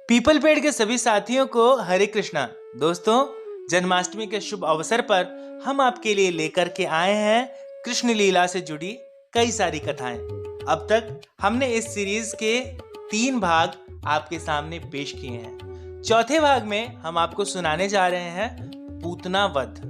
People पेड़ के सभी साथियों को हरे कृष्णा। दोस्तों, जन्माष्टमी के शुभ अवसर पर हम आपके लिए लेकर के आए हैं कृष्ण लीला से जुड़ी कई सारी कथाएं। अब तक हमने इस सीरीज के 3 भाग आपके सामने पेश किए हैं। चौथे भाग में हम आपको सुनाने जा रहे हैं पूतना वध।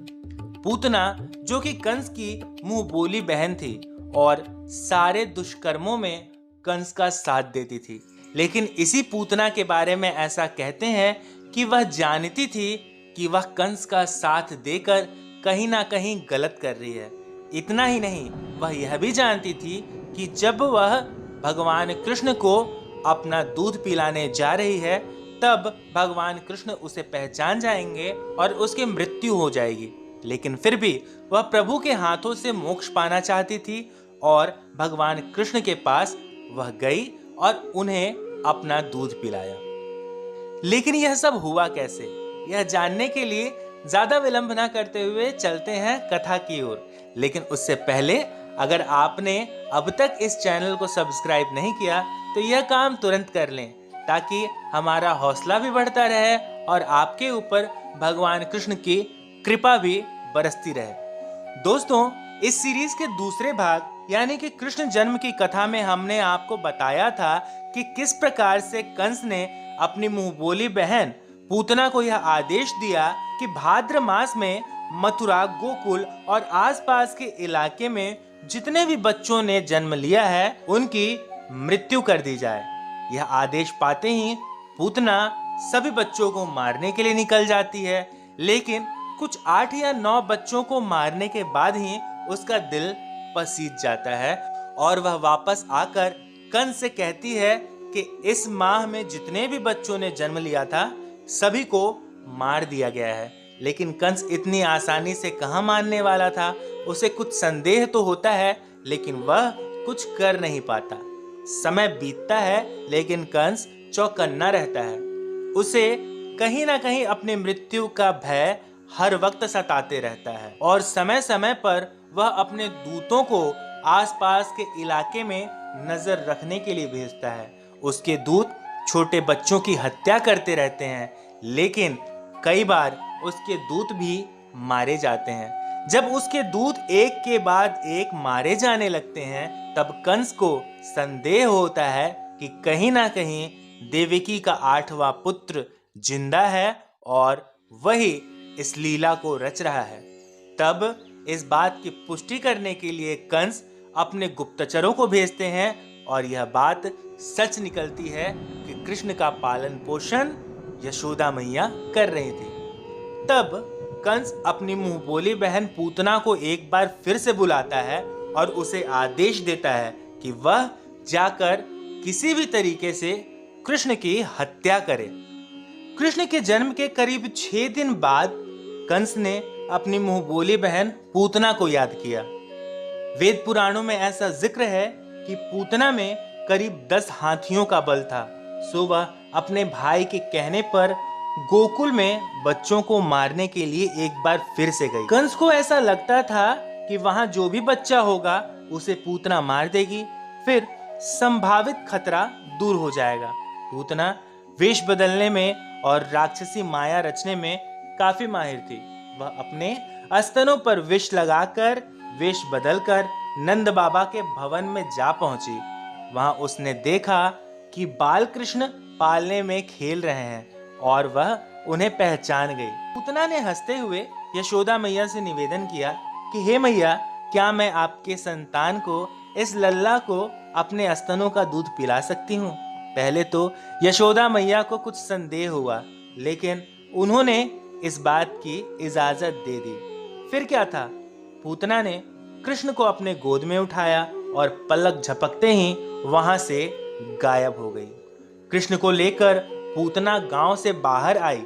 पूतना जो कि कंस की मुंह बोली बहन थी और सारे दुष्कर्मों में कंस का साथ देती थी, लेकिन इसी पूतना के बारे में ऐसा कहते हैं कि वह जानती थी कि वह कंस का साथ देकर कहीं ना कहीं गलत कर रही है। इतना ही नहीं, वह यह भी जानती थी कि जब वह भगवान कृष्ण को अपना दूध पिलाने जा रही है तब भगवान कृष्ण उसे पहचान जाएंगे और उसकी मृत्यु हो जाएगी। लेकिन फिर भी वह प्रभु के हाथों से मोक्ष पाना चाहती थी और भगवान कृष्ण के पास वह गई और उन्हें अपना दूध पिलाया। लेकिन यह सब हुआ कैसे, यह जानने के लिए ज्यादा विलंब न करते हुए चलते हैं कथा की ओर। लेकिन उससे पहले अगर आपने अब तक इस चैनल को सब्सक्राइब नहीं किया तो यह काम तुरंत कर लें, ताकि हमारा हौसला भी बढ़ता रहे और आपके ऊपर भगवान कृष्ण की कृपा भी बरसती रहे। दोस्तों, इस सीरीज के दूसरे भाग यानी कि कृष्ण जन्म की कथा में हमने आपको बताया था कि किस प्रकार से कंस ने अपनी मुंह बोली बहन पूतना को यह आदेश दिया कि भाद्र मास में मथुरा, गोकुल और आसपास के इलाके में जितने भी बच्चों ने जन्म लिया है उनकी मृत्यु कर दी जाए। यह आदेश पाते ही पूतना सभी बच्चों को मारने के लिए निकल जाती है, लेकिन कुछ 8 या 9 बच्चों को मारने के बाद ही उसका दिल पसीज जाता है और वह वापस आकर कंस से कहती है कि इस माह में जितने भी बच्चों ने जन्म लिया था सभी को मार दिया गया है। लेकिन कंस इतनी आसानी से कहां मानने वाला था। उसे कुछ संदेह तो होता है, लेकिन वह कुछ कर नहीं पाता। समय बीतता है, लेकिन कंस चौकन्ना रहता है। उसे कहीं ना कहीं अपनी मृत्यु का भय हर वक्त सताते रहता है और समय समय पर वह अपने दूतों को आसपास के इलाके में नजर रखने के लिए भेजता है। उसके दूत छोटे बच्चों की हत्या करते रहते हैं, लेकिन कई बार उसके दूत भी मारे जाते हैं। जब उसके दूत एक के बाद एक मारे जाने लगते हैं तब कंस को संदेह होता है कि कहीं ना कहीं देवकी का 8वां पुत्र जिंदा है और वही इस लीला को रच रहा है। तब इस बात की पुष्टि करने के लिए कंस अपने गुप्तचरों को भेजते हैं और यह बात सच निकलती है कि कृष्ण का पालन पोषण यशोदा मैया कर रही थी। तब कंस अपनी मुंह बोली बहन पूतना को एक बार फिर से बुलाता है और उसे आदेश देता है कि वह जाकर किसी भी तरीके से कृष्ण की हत्या करे। कृष्ण के जन्म के करीब 6 दिन बाद कंस ने अपनी मुंह बोली बहन पूतना को याद किया। वेद पुराणों में ऐसा जिक्र है कि पूतना में करीब 10 हाथियों का बल था। सो वह अपने भाई के कहने पर गोकुल में बच्चों को मारने के लिए एक बार फिर से गई। कंस को ऐसा लगता था कि वहां जो भी बच्चा होगा उसे पूतना मार देगी, फिर संभावित खतरा दूर हो जाएगा। पूतना वेश बदलने में और राक्षसी माया रचने में काफी माहिर थी। वह अपने स्तनों पर विष लगाकर वेश बदलकर नंद बाबा के भवन में जा पहुंची। वहां उसने देखा कि बाल कृष्ण पालने में खेल रहे हैं और वह उन्हें पहचान गई। पूतना ने हंसते हुए यशोदा मैया से निवेदन किया कि हे मैया, क्या मैं आपके संतान को, इस लल्ला को अपने स्तनों का दूध पिला सकती हूँ? पहले तो यशोदा मैया को कुछ संदेह हुआ, लेकिन उन्होंने इस बात की इजाजत दे दी। फिर क्या था, पूतना ने कृष्ण को अपने गोद में उठाया और पलक झपकते ही वहां से गायब हो गई। कृष्ण को लेकर पूतना गांव से बाहर आई।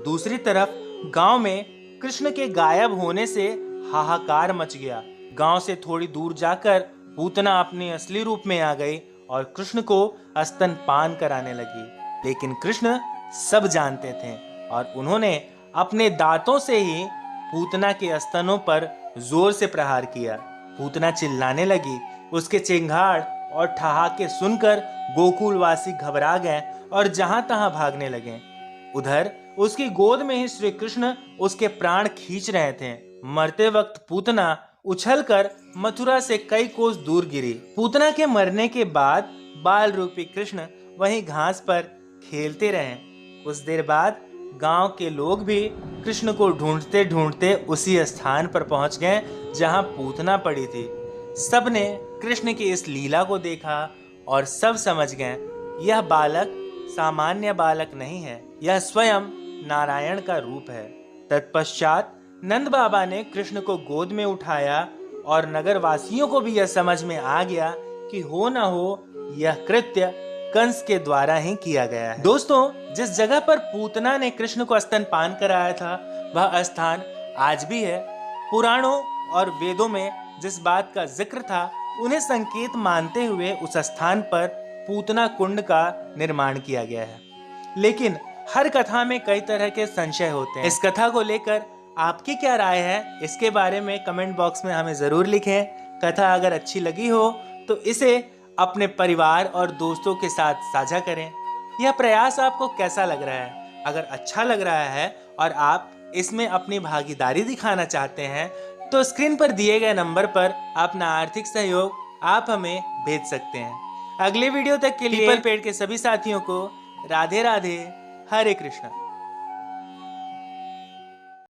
दूसरी तरफ गांव में कृष्ण के गायब होने से हाहाकार मच गया। गांव से थोड़ी दूर जाकर पूतना अपने असली रूप में आ गई और कृष्ण को स्तनपान कराने लगी। लेकिन कृष्ण सब जानते थे और उन्होंने अपने दांतों से ही पूतना के स्तनों पर जोर से प्रहार किया। पूतना चिल्लाने लगी। उसके चिंगाड़ और ठहाके सुनकर गोकुलवासी घबरा गए और जहां तहां भागने लगे। उधर उसकी गोद में ही श्री कृष्ण उसके प्राण खींच रहे थे। मरते वक्त पूतना उछलकर मथुरा से कई कोस दूर गिरी। पूतना के मरने के बाद बाल रूपी कृष्ण वहीं घास पर खेलते रहे। कुछ देर बाद गांव के लोग भी कृष्ण को ढूंढते ढूंढते उसी स्थान पर पहुंच गए जहां पूतना पड़ी थी। सबने कृष्ण की इस लीला को देखा और सब समझ गए यह बालक सामान्य बालक नहीं है, यह स्वयं नारायण का रूप है। तत्पश्चात नंद बाबा ने कृष्ण को गोद में उठाया और नगर वासियों को भी यह समझ में आ गया कि हो न हो यह कृत्य कंस के द्वारा ही किया गया है। दोस्तों, जिस जगह पर पूतना ने कृष्ण को स्तनपान कराया था वह स्थान आज भी है। पुराणों और वेदों में जिस बात का जिक्र था उन्हें संकेत मानते हुए उस स्थान पर पूतना कुंड का निर्माण किया गया है। लेकिन हर कथा में कई तरह के संशय होते हैं। इस कथा को लेकर आपकी क्या राय है, इसके बारे में कमेंट बॉक्स में हमें जरूर लिखें। कथा अगर अच्छी लगी हो तो इसे अपने परिवार और दोस्तों के साथ साझा करें। यह प्रयास आपको कैसा लग रहा है? अगर अच्छा लग रहा है और आप इसमें अपनी भागीदारी दिखाना चाहते हैं तो स्क्रीन पर दिए गए नंबर पर अपना आर्थिक सहयोग आप हमें भेज सकते हैं। अगले वीडियो तक के लिए पीपल पेड़ के सभी साथियों को राधे राधे, हरे कृष्णा।